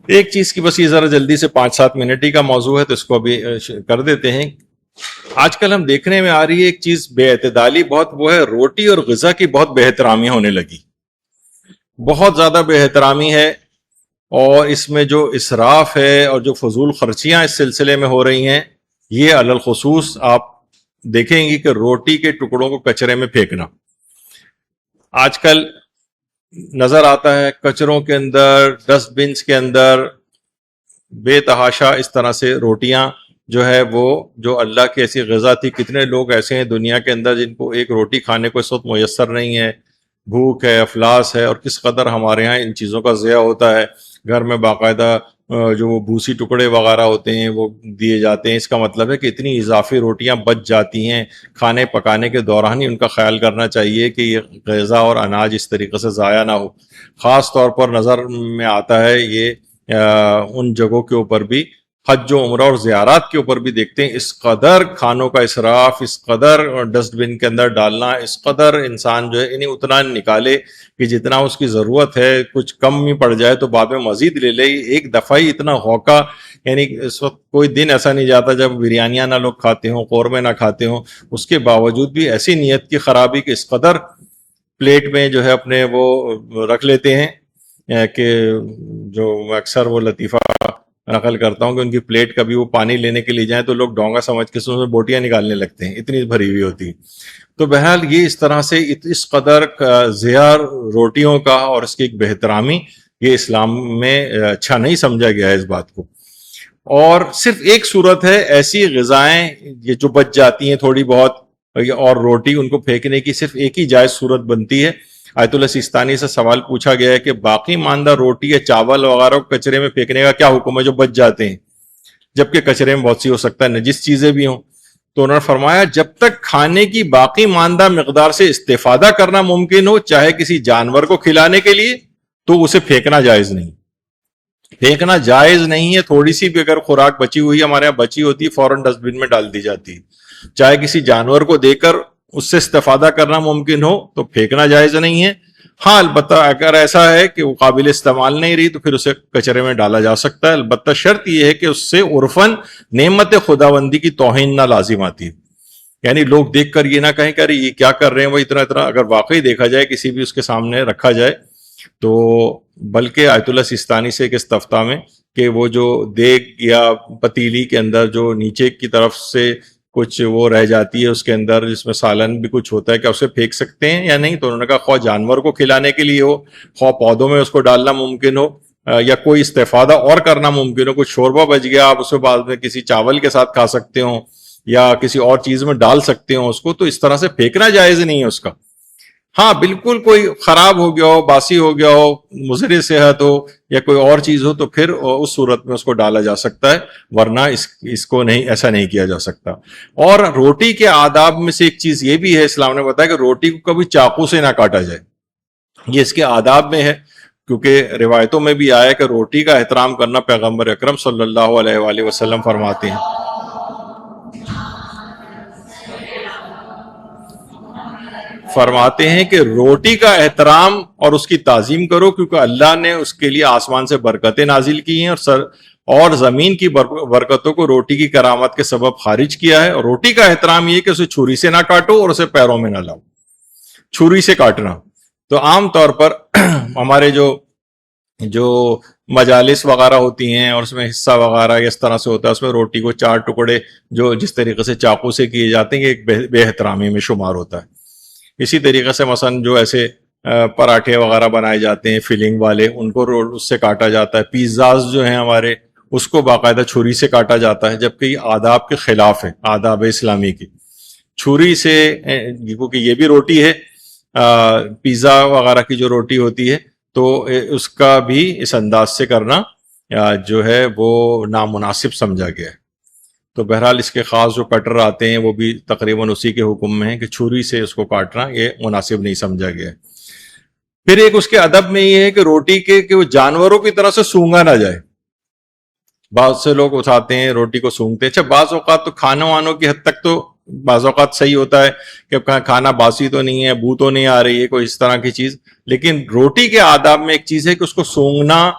ایک چیز کی بس یہ ذرا جلدی سے 5-7 منٹ ہی کا موضوع ہے تو اس کو ابھی کر دیتے ہیں. آج کل ہم دیکھنے میں آ رہی ہے ایک چیز بے اعتدالی بہت، وہ ہے روٹی اور غذا کی بہت بے احترامی ہونے لگی، بہت زیادہ بے احترامی ہے. اور اس میں جو اسراف ہے اور جو فضول خرچیاں اس سلسلے میں ہو رہی ہیں، یہ علی الخصوص آپ دیکھیں گی کہ روٹی کے ٹکڑوں کو کچرے میں پھینکنا آج کل نظر آتا ہے، کچروں کے اندر، ڈسٹ بنس کے اندر بے تحاشا اس طرح سے روٹیاں جو ہے وہ، جو اللہ کی ایسی غذا تھی. کتنے لوگ ایسے ہیں دنیا کے اندر جن کو ایک روٹی کھانے کو اس وقت میسر نہیں ہے، بھوک ہے، افلاس ہے، اور کس قدر ہمارے ہاں ان چیزوں کا ضیاع ہوتا ہے. گھر میں باقاعدہ جو وہ بھوسی ٹکڑے وغیرہ ہوتے ہیں وہ دیے جاتے ہیں. اس کا مطلب ہے کہ اتنی اضافی روٹیاں بچ جاتی ہیں. کھانے پکانے کے دوران ہی ان کا خیال کرنا چاہیے کہ یہ غذا اور اناج اس طریقے سے ضائع نہ ہو. خاص طور پر نظر میں آتا ہے یہ ان جگہوں کے اوپر بھی، حج و عمرہ اور زیارات کے اوپر بھی دیکھتے ہیں، اس قدر کھانوں کا اسراف، اس قدر ڈسٹ بن کے اندر ڈالنا، اس قدر انسان جو ہے انہیں اتنا نکالے کہ جتنا اس کی ضرورت ہے، کچھ کم ہی پڑ جائے تو بعد میں مزید لے لے. ایک دفعہ ہی اتنا ہوکا، یعنی اس وقت کوئی دن ایسا نہیں جاتا جب بریانیاں نہ لوگ کھاتے ہوں، قورمے نہ کھاتے ہوں. اس کے باوجود بھی ایسی نیت کی خرابی کہ اس قدر پلیٹ میں جو ہے اپنے وہ رکھ لیتے ہیں کہ جو میں اکثر وہ لطیفہ نقل کرتا ہوں کہ ان کی پلیٹ کبھی وہ پانی لینے کے لیے جائیں تو لوگ ڈونگا سمجھ کے اس میں بوٹیاں نکالنے لگتے ہیں، اتنی بھری ہوئی ہوتی. تو بہرحال یہ اس طرح سے اس قدر ضیاع روٹیوں کا اور اس کی ایک بہترامی، یہ اسلام میں اچھا نہیں سمجھا گیا ہے اس بات کو. اور صرف ایک صورت ہے ایسی غذائیں یہ جو بچ جاتی ہیں تھوڑی بہت، اور روٹی ان کو پھینکنے کی صرف ایک ہی جائز صورت بنتی ہے. آیت اللہ سیستانی سے سوال پوچھا گیا ہے کہ باقی ماندہ روٹی یا چاول وغیرہ کو کچرے میں پھینکنے کا کیا حکم ہے جو بچ جاتے ہیں، جبکہ کچرے میں بہت سی ہو سکتا ہے نجس چیزیں بھی ہوں. تو انہوں نے فرمایا جب تک کھانے کی باقی ماندہ مقدار سے استفادہ کرنا ممکن ہو، چاہے کسی جانور کو کھلانے کے لیے، تو اسے پھینکنا جائز نہیں. پھینکنا جائز نہیں ہے. تھوڑی سی بھی اگر خوراک بچی ہوئی ہمارے یہاں بچی ہوتی ہے فوراً ڈسٹ بن میں ڈال دی جاتی ہے. چاہے کسی جانور کو دے کر اس سے استفادہ کرنا ممکن ہو تو پھینکنا جائز نہیں ہے. ہاں البتہ اگر ایسا ہے کہ وہ قابل استعمال نہیں رہی تو پھر اسے کچرے میں ڈالا جا سکتا ہے. البتہ شرط یہ ہے کہ اس سے عرفاً نعمت خداوندی کی توہین نہ لازم آتی ہے. یعنی لوگ دیکھ کر یہ نہ کہیں کہ ارے یہ کیا کر رہے ہیں وہ اتنا اتنا، اگر واقعی دیکھا جائے کسی بھی اس کے سامنے رکھا جائے تو، بلکہ آیت اللہ سیستانی سے ایک استفتاء میں کہ وہ جو دیگ یا پتیلی کے اندر جو نیچے کی طرف سے کچھ وہ رہ جاتی ہے اس کے اندر جس میں سالن بھی کچھ ہوتا ہے، کیا اسے پھینک سکتے ہیں یا نہیں؟ تو انہوں نے کہا خواہ جانور کو کھلانے کے لیے ہو، خواہ پودوں میں اس کو ڈالنا ممکن ہو، یا کوئی استفادہ اور کرنا ممکن ہو، کچھ شوربہ بچ گیا آپ اسے بعد میں کسی چاول کے ساتھ کھا سکتے ہوں یا کسی اور چیز میں ڈال سکتے ہوں اس کو، تو اس طرح سے پھینکنا جائز نہیں ہے اس کا. ہاں بالکل کوئی خراب ہو گیا ہو، باسی ہو گیا ہو، مضر صحت ہو یا کوئی اور چیز ہو تو پھر اس صورت میں اس کو ڈالا جا سکتا ہے، ورنہ اس کو نہیں، ایسا نہیں کیا جا سکتا. اور روٹی کے آداب میں سے ایک چیز یہ بھی ہے، اسلام نے بتایا کہ روٹی کو کبھی چاقو سے نہ کاٹا جائے. یہ اس کے آداب میں ہے، کیونکہ روایتوں میں بھی آیا کہ روٹی کا احترام کرنا پیغمبر اکرم صلی اللہ علیہ وآلہ وسلم فرماتے ہیں. فرماتے ہیں کہ روٹی کا احترام اور اس کی تعظیم کرو، کیونکہ اللہ نے اس کے لیے آسمان سے برکتیں نازل کی ہیں اور زمین کی برکتوں کو روٹی کی کرامت کے سبب خارج کیا ہے. اور روٹی کا احترام یہ کہ اسے چھری سے نہ کاٹو اور اسے پیروں میں نہ لاؤ. چھری سے کاٹنا تو عام طور پر ہمارے جو مجالس وغیرہ ہوتی ہیں اور اس میں حصہ وغیرہ اس طرح سے ہوتا ہے، اس میں روٹی کو 4 ٹکڑے جو جس طریقے سے چاقو سے کیے جاتے ہیں، یہ ایک بے احترامی میں شمار ہوتا ہے. اسی طریقے سے مثلا جو ایسے پراٹھے وغیرہ بنائے جاتے ہیں فلنگ والے، ان کو اس سے کاٹا جاتا ہے. پیزاز جو ہیں ہمارے، اس کو باقاعدہ چھری سے کاٹا جاتا ہے، جبکہ یہ آداب کے خلاف ہے، آداب اسلامی کی. چھری سے، کیونکہ یہ بھی روٹی ہے، پیزا وغیرہ کی جو روٹی ہوتی ہے، تو اس کا بھی اس انداز سے کرنا جو ہے وہ نامناسب سمجھا گیا ہے. تو بہرحال اس کے خاص جو کٹر آتے ہیں وہ بھی تقریباً اسی کے حکم میں ہیں کہ چھری سے اس کو کاٹنا یہ مناسب نہیں سمجھا گیا ہے. پھر ایک اس کے ادب میں یہ ہے کہ روٹی کے کہ وہ جانوروں کی طرح سے سونگا نہ جائے. بعض سے لوگ اٹھاتے ہیں روٹی کو سونگتے ہیں. اچھا بعض اوقات تو کھانوں وانوں کی حد تک تو بعض اوقات صحیح ہوتا ہے کہ کھانا باسی تو نہیں ہے، بو تو نہیں آ رہی ہے، کوئی اس طرح کی چیز. لیکن روٹی کے آداب میں ایک چیز ہے کہ اس کو سونگنا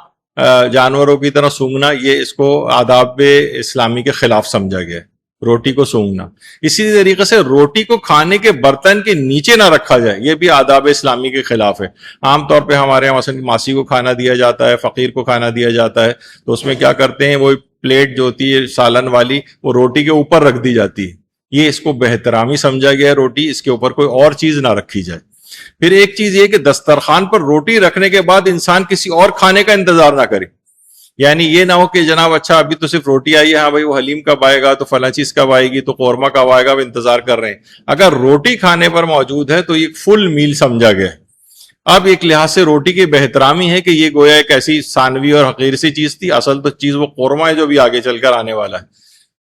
جانوروں کی طرح سونگھنا، یہ اس کو آداب اسلامی کے خلاف سمجھا گیا ہے، روٹی کو سونگھنا۔ اسی طریقے سے روٹی کو کھانے کے برتن کے نیچے نہ رکھا جائے، یہ بھی آداب اسلامی کے خلاف ہے۔ عام طور پہ ہمارے یہاں مثلا ماسی کو کھانا دیا جاتا ہے، فقیر کو کھانا دیا جاتا ہے، تو اس میں کیا کرتے ہیں، وہ پلیٹ جو ہوتی ہے سالن والی وہ روٹی کے اوپر رکھ دی جاتی ہے، یہ اس کو بہترامی سمجھا گیا ہے، روٹی اس کے اوپر کوئی اور چیز نہ رکھی جائے۔ پھر ایک چیز یہ کہ دسترخوان پر روٹی رکھنے کے بعد انسان کسی اور کھانے کا انتظار نہ کرے، یعنی یہ نہ ہو کہ جناب اچھا ابھی تو صرف روٹی آئی ہے، ہاں بھائی وہ حلیم کب آئے گا، تو فلاں چیز کب آئے گی، تو قورمہ کب آئے گا، وہ انتظار کر رہے ہیں۔ اگر روٹی کھانے پر موجود ہے تو یہ فل میل سمجھا گیا ہے۔ اب ایک لحاظ سے روٹی کی بہترامی ہے کہ یہ گویا ایک ایسی ثانوی اور حقیر سی چیز تھی، اصل تو چیز وہ قورمہ ہے جو بھی آگے چل کر آنے والا ہے،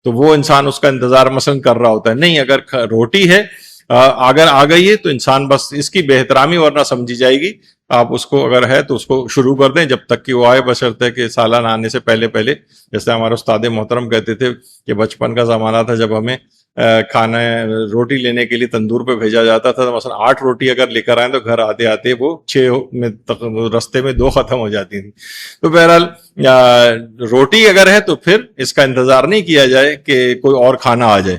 تو وہ انسان اس کا انتظار مثلا کر رہا ہوتا ہے۔ نہیں، اگر روٹی ہے اگر آ گئی ہے تو انسان بس اس کی بہترامی ورنہ سمجھی جائے گی، آپ اس کو اگر ہے تو اس کو شروع کر دیں جب تک کہ وہ آئے، بشرطے کہ سالن آنے سے پہلے پہلے، جیسے ہمارے استاد محترم کہتے تھے کہ بچپن کا زمانہ تھا جب ہمیں کھانا روٹی لینے کے لیے تندور پہ بھیجا جاتا تھا، تو مثلا 8 روٹی اگر لے کر آئیں تو گھر آتے آتے وہ 6 میں رستے میں 2 ختم ہو جاتی تھی۔ تو بہرحال روٹی اگر ہے تو پھر اس کا انتظار نہیں کیا جائے کہ کوئی اور کھانا آ جائے،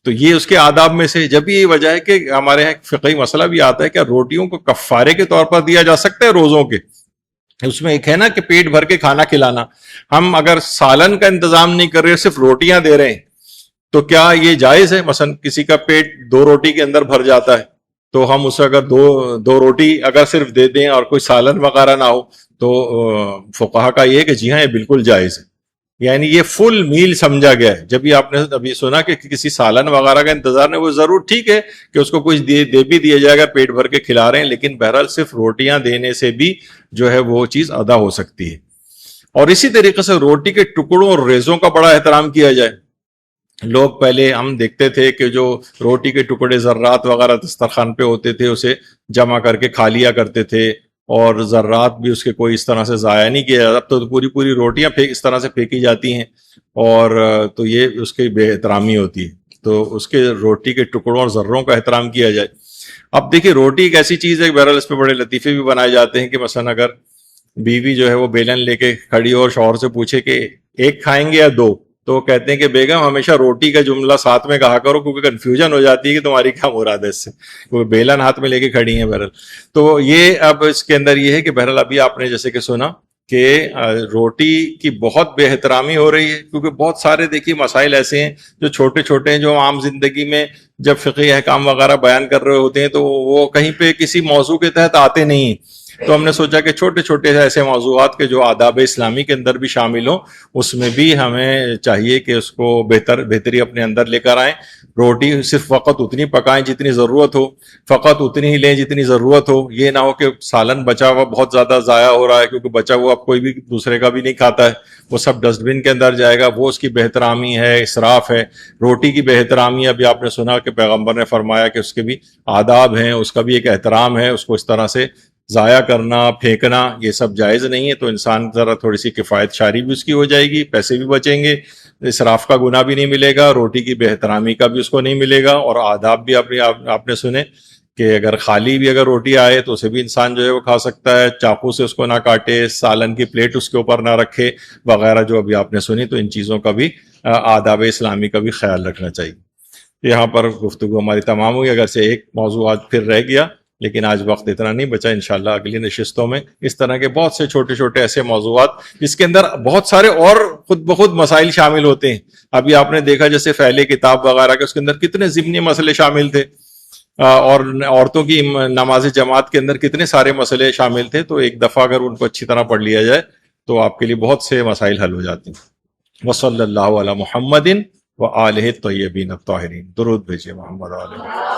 تو یہ اس کے آداب میں سے۔ جب یہ وجہ ہے کہ ہمارے یہاں ایک فقہی مسئلہ بھی آتا ہے کہ روٹیوں کو کفارے کے طور پر دیا جا سکتا ہے روزوں کے، اس میں ایک ہے نا کہ پیٹ بھر کے کھانا کھلانا، ہم اگر سالن کا انتظام نہیں کر رہے صرف روٹیاں دے رہے ہیں تو کیا یہ جائز ہے؟ مثلا کسی کا پیٹ 2 روٹی کے اندر بھر جاتا ہے تو ہم اسے اگر دو روٹی اگر صرف دے دیں اور کوئی سالن وغیرہ نہ ہو تو فقہا کا یہ کہ جی ہاں یہ بالکل جائز ہے، یعنی یہ فل میل سمجھا گیا ہے۔ جب یہ آپ نے ابھی سنا کہ کسی سالن وغیرہ کا انتظار نہیں، وہ ضرور ٹھیک ہے کہ اس کو کچھ دے بھی دیا جائے گا، پیٹ بھر کے کھلا رہے ہیں، لیکن بہرحال صرف روٹیاں دینے سے بھی جو ہے وہ چیز ادا ہو سکتی ہے۔ اور اسی طریقے سے روٹی کے ٹکڑوں اور ریزوں کا بڑا احترام کیا جائے۔ لوگ پہلے ہم دیکھتے تھے کہ جو روٹی کے ٹکڑے ذرات وغیرہ دسترخوان پہ ہوتے تھے اسے جمع کر کے کھا لیا کرتے تھے، اور ذرات بھی اس کے کوئی اس طرح سے ضائع نہیں کیا جاتا۔ اب تو پوری روٹیاں اس طرح سے پھینکی جاتی ہیں، اور تو یہ اس کی بے احترامی ہوتی ہے، تو اس کے روٹی کے ٹکڑوں اور ذروں کا احترام کیا جائے۔ اب دیکھیے روٹی ایک ایسی چیز ہے، بہرحال اس پہ بڑے لطیفے بھی بنائے جاتے ہیں کہ مثلا اگر بیوی جو ہے وہ بیلن لے کے کھڑی ہو اور شوہر سے پوچھے کہ 1 کھائیں گے یا 2، تو کہتے ہیں کہ بیگم ہمیشہ روٹی کا جملہ ساتھ میں کہا کرو، کیونکہ کنفیوژن ہو جاتی ہے کہ تمہاری کیا مراد ہے اس سے، کیونکہ بیلن ہاتھ میں لے کے کھڑی ہیں بہرحال۔ تو یہ اب اس کے اندر یہ ہے کہ بہرحال ابھی آپ نے جیسے کہ سنا کہ روٹی کی بہت بے احترامی ہو رہی ہے، کیونکہ بہت سارے دیکھیے مسائل ایسے ہیں جو چھوٹے چھوٹے ہیں، جو عام زندگی میں جب فقہی احکام وغیرہ بیان کر رہے ہوتے ہیں تو وہ کہیں پہ کسی موضوع کے تحت آتے نہیں، تو ہم نے سوچا کہ چھوٹے چھوٹے ایسے موضوعات کے جو آداب اسلامی کے اندر بھی شامل ہوں، اس میں بھی ہمیں چاہیے کہ اس کو بہتری اپنے اندر لے کر آئیں۔ روٹی صرف فقط اتنی پکائیں جتنی ضرورت ہو، فقط اتنی ہی لیں جتنی ضرورت ہو، یہ نہ ہو کہ سالن بچا ہوا بہت زیادہ ضائع ہو رہا ہے، کیونکہ بچا ہوا اب کوئی بھی دوسرے کا بھی نہیں کھاتا ہے، وہ سب ڈسٹ بن کے اندر جائے گا، وہ اس کی بے احترامی ہے، اسراف ہے۔ روٹی کی بے احترامی ابھی آپ نے سنا کہ پیغمبر نے فرمایا کہ اس کے بھی آداب ہیں، اس کا بھی ایک احترام ہے، اس کو اس طرح سے ضائع کرنا، پھینکنا یہ سب جائز نہیں ہے۔ تو انسان ذرا تھوڑی سی کفایت شاری بھی اس کی ہو جائے گی، پیسے بھی بچیں گے، اسراف کا گناہ بھی نہیں ملے گا، روٹی کی بے احترامی کا بھی اس کو نہیں ملے گا، اور آداب بھی آپ نے سنے کہ اگر خالی بھی اگر روٹی آئے تو اسے بھی انسان جو ہے وہ کھا سکتا ہے، چاقو سے اس کو نہ کاٹے، سالن کی پلیٹ اس کے اوپر نہ رکھے وغیرہ جو ابھی آپ نے سنی۔ تو ان چیزوں کا بھی آداب اسلامی کا بھی خیال رکھنا چاہیے۔ یہاں پر گفتگو ہماری تمام ہوئی، اگر سے ایک موضوع آج پھر رہ گیا، لیکن آج وقت اتنا نہیں بچا، انشاءاللہ اگلی نشستوں میں اس طرح کے بہت سے چھوٹے چھوٹے ایسے موضوعات جس کے اندر بہت سارے اور خود بخود مسائل شامل ہوتے ہیں۔ ابھی آپ نے دیکھا جیسے پھیلے کتاب وغیرہ کے اس کے اندر کتنے ضمنی مسئلے شامل تھے، اور عورتوں کی نماز جماعت کے اندر کتنے سارے مسئلے شامل تھے، تو ایک دفعہ اگر ان کو اچھی طرح پڑھ لیا جائے تو آپ کے لیے بہت سے مسائل حل ہو جاتے ہیں۔ وصلی اللہ علی محمد وآلہ الطیبین الطاہرین۔ درود بھیجیے محمد علیہ۔